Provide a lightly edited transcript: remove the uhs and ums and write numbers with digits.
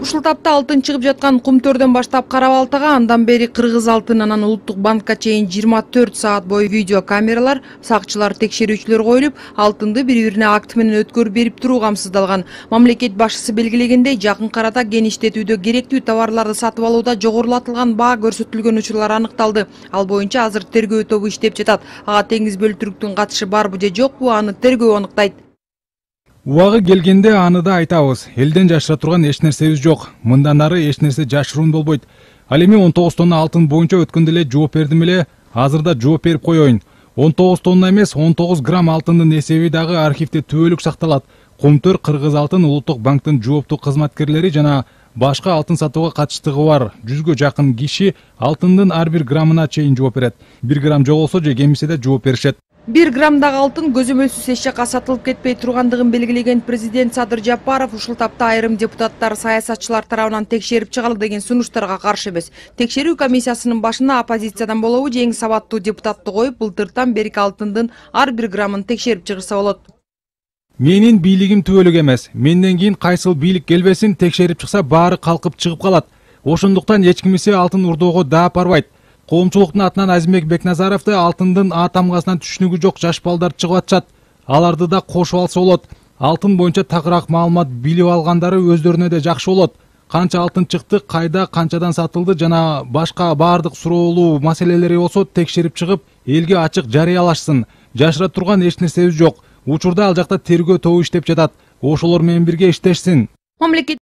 Ушул тапта алтын чыгып жаткан Кумтөрдөн баштап Кара-Балтага, андан бери Кыргыз алтын, анан Улуттук банкка чейин 24 саат бою видео камералар, сакчылар, текшерүүчүлөр коюлуп, алтынды бири-бирине акт менен өткөрүп берип туруу камсыздалган. Мамлекет башчысы белгилегендей, жакын арада кеңиштетүүдө керектүү товарларды сатып алууда жогорулатылган баа көрсөтүлгөн учурлар аныкталды. Ал боюнча азыр тергөө тобу иштеп жатат. Ага Теңиз Бөлтүрүктүн катышы барбы же жокпу, аны тергөө аныктайт. Убагы келгенде аны да айтабыз. Элден жашыра турган эч нерсебиз жок. Мындан ары эч нерсе жашыруун болбойт. Ал эми 19 тонна алтын боюнча өткөндө эле жооп бердим эле, азырда жооп берип коеюн. 19 тонна эмес, 19 грамм алтындын эсеби дагы архивде түбөлүк сакталат. Кумтөр Кыргыз алтын Улуттук банктын жооптуу кызматкерлери жана башка алтын сатууга катыштыгы бар 100гө жакын киши алтындын ар бир граммына чейин жооп берет. 1 грамм жоголсо же кемисе да жооп беришет. 1 граммдагы алтын көзөмөлсүз эч жакка сатылып кетпей тургандыгын белгилеген президент Садыр Жапаров ушул тапта айрым депутаттар саясатчылар тарабынан текшерип чыгалы деген сунуштарга каршы эмес. Текшерүү комиссиясынын башына оппозициядан болобу же эң сабаттуу депутатты коюп, былтыртан берки алтындын ар бир граммын текшерип чыгырса болот. Менин бийлигим түбөлүк эмес. Менден кийин кайсыл бийлик келбесин, текшерип чыкса баары калкып чыгып калат. Ошондуктан эч кимисе алтын урдоого даап барбайт. Коомчулуктун атынан Азимбек Бекназаровду алтындын А тамгасынан түшүнүгү жок жаш балдар чыгып атышат. Аларды да кошуп алса болот. Алтын боюнча такыраак маалымат билип алгандары өздөрүнө да жакшы болот. Канча алтын чыкты, кайда, канчадан сатылды жана башка баардык суроолуу маселелери болсо текшерип чыгып, элге ачык жарыялашсын. Жашыра турган эч нерсебиз жок. Учурда ал жакта тергөө тобу иштеп жатат. Ошолор менен бирге иштешсин. Мамлекет